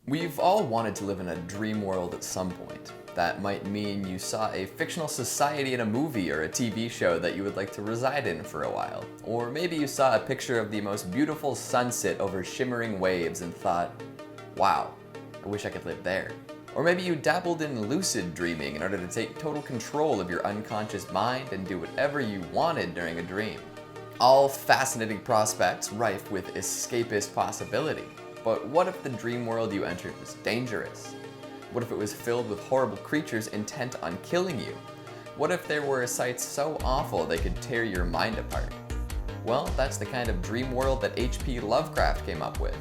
We've all wanted to live in a dream world at some point. That might mean you saw a fictional society in a movie or a TV show that you would like to reside in for a while. Or maybe you saw a picture of the most beautiful sunset over shimmering waves and thought, wow, I wish I could live there. Or maybe you dabbled in lucid dreaming in order to take total control of your unconscious mind and do whatever you wanted during a dream. All fascinating prospects rife with escapist possibility. But what if the dream world you entered was dangerous? What if it was filled with horrible creatures intent on killing you? What if there were sights so awful they could tear your mind apart? Well, that's the kind of dream world that H.P. Lovecraft came up with.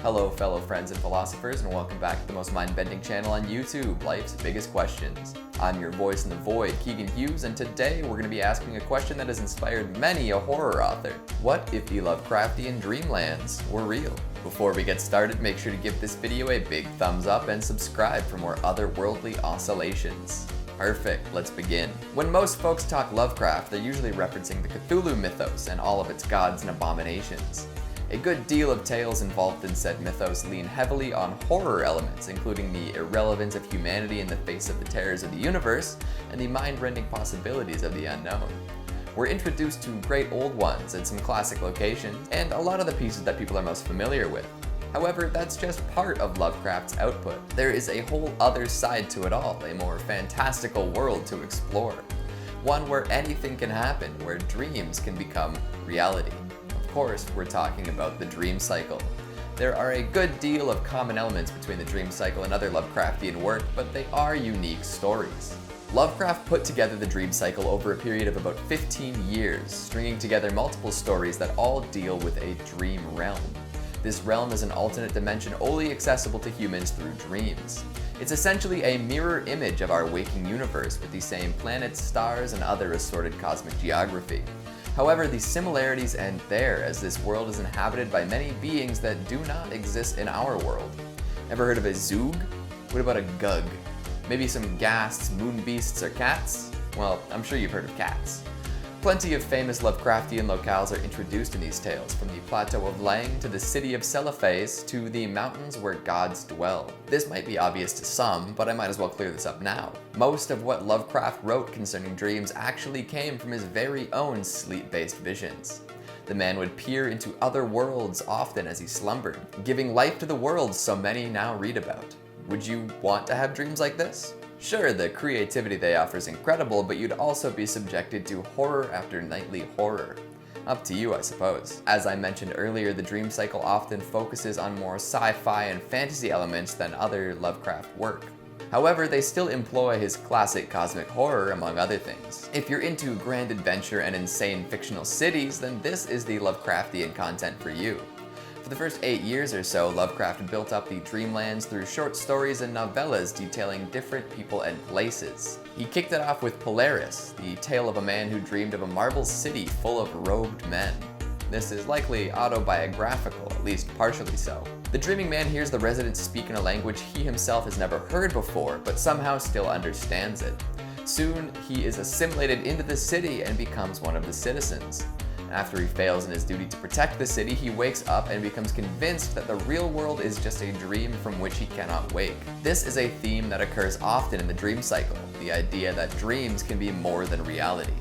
Hello, fellow friends and philosophers, and welcome back to the most mind-bending channel on YouTube, Life's Biggest Questions. I'm your voice in the void, Keegan Hughes, and today we're going to be asking a question that has inspired many a horror author. What if the Lovecraftian Dreamlands were real? Before we get started, make sure to give this video a big thumbs up and subscribe for more otherworldly oscillations. Perfect, let's begin. When most folks talk Lovecraft, they're usually referencing the Cthulhu mythos and all of its gods and abominations. A good deal of tales involved in said mythos lean heavily on horror elements, including the irrelevance of humanity in the face of the terrors of the universe and the mind-rending possibilities of the unknown. We're introduced to great old ones and some classic locations, and a lot of the pieces that people are most familiar with. However, that's just part of Lovecraft's output. There is a whole other side to it all, a more fantastical world to explore. One where anything can happen, where dreams can become reality. Of course, we're talking about the dream cycle. There are a good deal of common elements between the dream cycle and other Lovecraftian work, but they are unique stories. Lovecraft put together the dream cycle over a period of about 15 years, stringing together multiple stories that all deal with a dream realm. This realm is an alternate dimension only accessible to humans through dreams. It's essentially a mirror image of our waking universe with the same planets, stars, and other assorted cosmic geography. However, the similarities end there, as this world is inhabited by many beings that do not exist in our world. Ever heard of a Zoog? What about a Gug? Maybe some ghasts, moon beasts, or cats? Well, I'm sure you've heard of cats. Plenty of famous Lovecraftian locales are introduced in these tales, from the Plateau of Lang to the City of Celephas to the mountains where gods dwell. This might be obvious to some, but I might as well clear this up now. Most of what Lovecraft wrote concerning dreams actually came from his very own sleep-based visions. The man would peer into other worlds often as he slumbered, giving life to the worlds so many now read about. Would you want to have dreams like this? Sure, the creativity they offer is incredible, but you'd also be subjected to horror after nightly horror. Up to you, I suppose. As I mentioned earlier, the dream cycle often focuses on more sci-fi and fantasy elements than other Lovecraft work. However, they still employ his classic cosmic horror, among other things. If you're into grand adventure and insane fictional cities, then this is the Lovecraftian content for you. For the first 8 years or so, Lovecraft built up the Dreamlands through short stories and novellas detailing different people and places. He kicked it off with Polaris, the tale of a man who dreamed of a marble city full of robed men. This is likely autobiographical, at least partially so. The dreaming man hears the residents speak in a language he himself has never heard before, but somehow still understands it. Soon, he is assimilated into the city and becomes one of the citizens. After he fails in his duty to protect the city, he wakes up and becomes convinced that the real world is just a dream from which he cannot wake. This is a theme that occurs often in the dream cycle, the idea that dreams can be more than reality.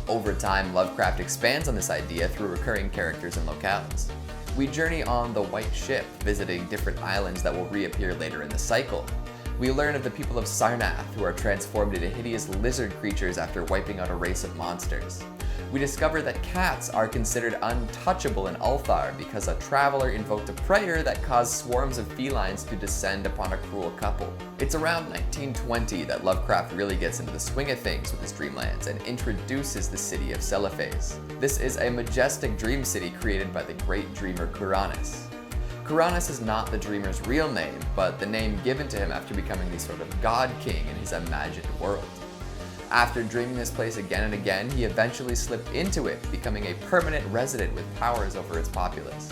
Over time, Lovecraft expands on this idea through recurring characters and locales. We journey on the White Ship, visiting different islands that will reappear later in the cycle. We learn of the people of Sarnath, who are transformed into hideous lizard creatures after wiping out a race of monsters. We discover that cats are considered untouchable in Ulthar because a traveler invoked a prayer that caused swarms of felines to descend upon a cruel couple. It's around 1920 that Lovecraft really gets into the swing of things with his Dreamlands and introduces the City of Celephas. This is a majestic dream city created by the great dreamer Kuranes. Kuranes is not the dreamer's real name, but the name given to him after becoming the sort of god king in his imagined world. After dreaming this place again and again, he eventually slipped into it, becoming a permanent resident with powers over its populace.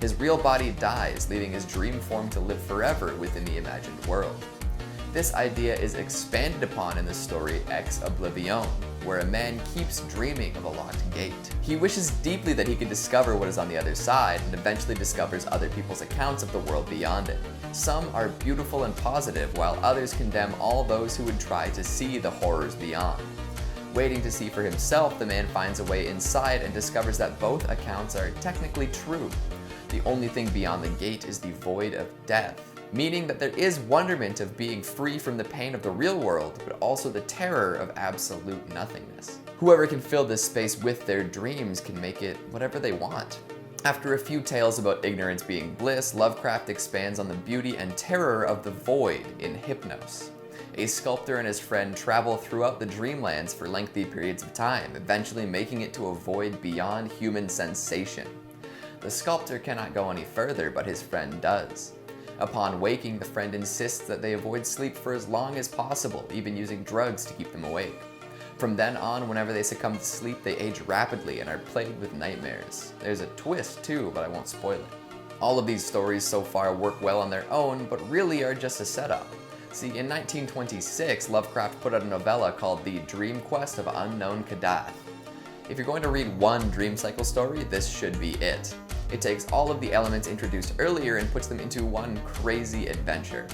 His real body dies, leaving his dream form to live forever within the imagined world. This idea is expanded upon in the story Ex Oblivion, where a man keeps dreaming of a locked gate. He wishes deeply that he could discover what is on the other side, and eventually discovers other people's accounts of the world beyond it. Some are beautiful and positive, while others condemn all those who would try to see the horrors beyond. Waiting to see for himself, the man finds a way inside and discovers that both accounts are technically true. The only thing beyond the gate is the void of death, meaning that there is wonderment of being free from the pain of the real world, but also the terror of absolute nothingness. Whoever can fill this space with their dreams can make it whatever they want. After a few tales about ignorance being bliss, Lovecraft expands on the beauty and terror of the void in Hypnos. A sculptor and his friend travel throughout the Dreamlands for lengthy periods of time, eventually making it to a void beyond human sensation. The sculptor cannot go any further, but his friend does. Upon waking, the friend insists that they avoid sleep for as long as possible, even using drugs to keep them awake. From then on, whenever they succumb to sleep, they age rapidly and are plagued with nightmares. There's a twist too, but I won't spoil it. All of these stories so far work well on their own, but really are just a setup. See, in 1926, Lovecraft put out a novella called The Dream Quest of Unknown Kadath. If you're going to read one dream cycle story, this should be it. It takes all of the elements introduced earlier and puts them into one crazy adventure.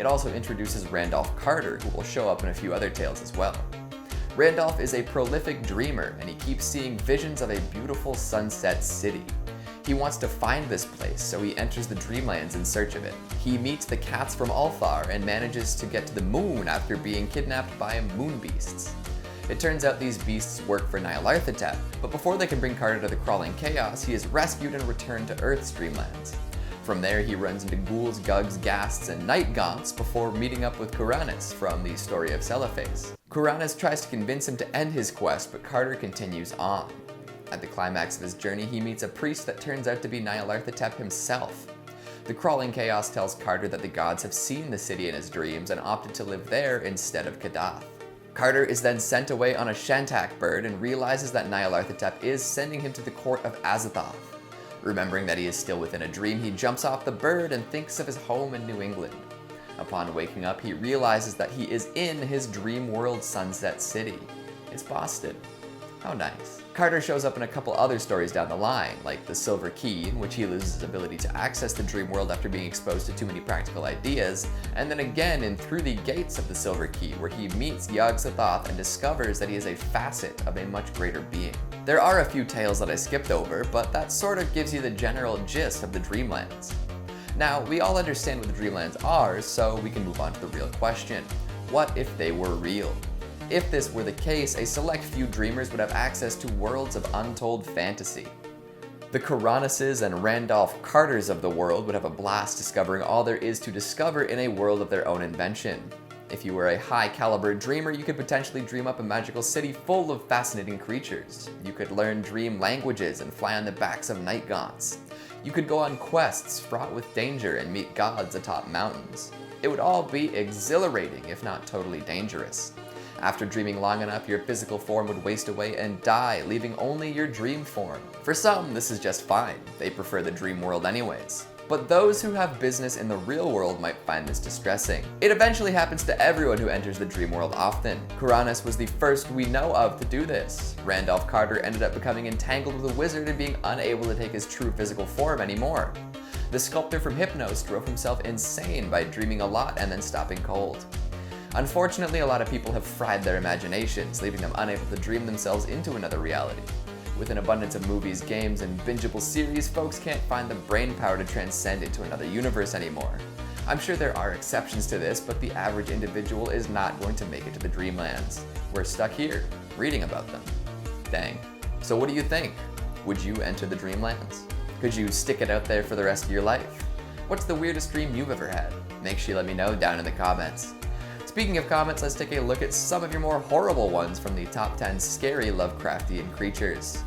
It also introduces Randolph Carter, who will show up in a few other tales as well. Randolph is a prolific dreamer, and he keeps seeing visions of a beautiful sunset city. He wants to find this place, so he enters the Dreamlands in search of it. He meets the cats from Ulthar and manages to get to the moon after being kidnapped by moon beasts. It turns out these beasts work for Nyarlathotep, but before they can bring Carter to the crawling chaos, he is rescued and returned to Earth's Dreamlands. From there, he runs into ghouls, gugs, ghasts, and night gaunts before meeting up with Kuranes from the Story of Celephas. Kuranes tries to convince him to end his quest, but Carter continues on. At the climax of his journey, he meets a priest that turns out to be Nyarlathotep himself. The crawling chaos tells Carter that the gods have seen the city in his dreams and opted to live there instead of Kadath. Carter is then sent away on a Shantak bird and realizes that Nyarlathotep is sending him to the court of Azathoth. Remembering that he is still within a dream, he jumps off the bird and thinks of his home in New England. Upon waking up, he realizes that he is in his dream world Sunset City. It's Boston. How nice. Carter shows up in a couple other stories down the line, like The Silver Key, in which he loses his ability to access the dream world after being exposed to too many practical ideas, and then again in Through the Gates of the Silver Key, where he meets Yog-Sothoth and discovers that he is a facet of a much greater being. There are a few tales that I skipped over, but that sort of gives you the general gist of the Dreamlands. Now, we all understand what the Dreamlands are, so we can move on to the real question. What if they were real? If this were the case, a select few dreamers would have access to worlds of untold fantasy. The Kuraneses and Randolph Carters of the world would have a blast discovering all there is to discover in a world of their own invention. If you were a high-caliber dreamer, you could potentially dream up a magical city full of fascinating creatures. You could learn dream languages and fly on the backs of night gaunts. You could go on quests fraught with danger and meet gods atop mountains. It would all be exhilarating, if not totally dangerous. After dreaming long enough, your physical form would waste away and die, leaving only your dream form. For some, this is just fine. They prefer the dream world anyways. But those who have business in the real world might find this distressing. It eventually happens to everyone who enters the dream world often. Kuranes was the first we know of to do this. Randolph Carter ended up becoming entangled with a wizard and being unable to take his true physical form anymore. The sculptor from Hypnos drove himself insane by dreaming a lot and then stopping cold. Unfortunately, a lot of people have fried their imaginations, leaving them unable to dream themselves into another reality. With an abundance of movies, games, and bingeable series, folks can't find the brain power to transcend into another universe anymore. I'm sure there are exceptions to this, but the average individual is not going to make it to the Dreamlands. We're stuck here, reading about them. Dang. So what do you think? Would you enter the Dreamlands? Could you stick it out there for the rest of your life? What's the weirdest dream you've ever had? Make sure you let me know down in the comments. Speaking of comments, let's take a look at some of your more horrible ones from the top 10 scary Lovecraftian creatures.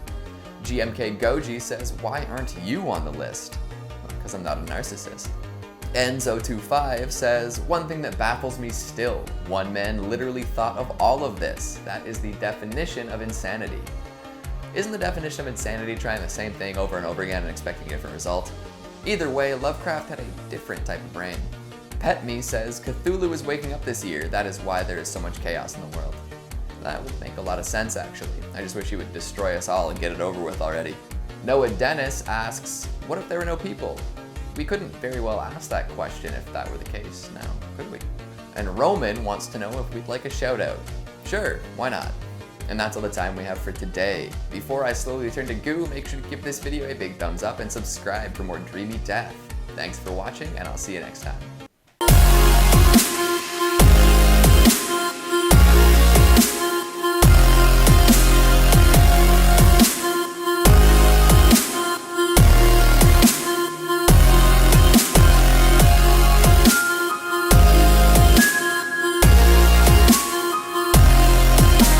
GMK Goji says, why aren't you on the list? Because I'm not a narcissist. Enzo25 says, one thing that baffles me still, one man literally thought of all of this. That is the definition of insanity. Isn't the definition of insanity trying the same thing over and over again and expecting a different result? Either way, Lovecraft had a different type of brain. Pet Me says, Cthulhu is waking up this year, that is why there is so much chaos in the world. That would make a lot of sense actually. I just wish he would destroy us all and get it over with already. Noah Dennis asks, what if there were no people? we couldn't very well ask that question if that were the case now, could we? And Roman wants to know if we'd like a shout out. Sure, why not? And that's all the time we have for today. Before I slowly turn to goo, make sure to give this video a big thumbs up and subscribe for more dreamy death. Thanks for watching, and I'll see you next time.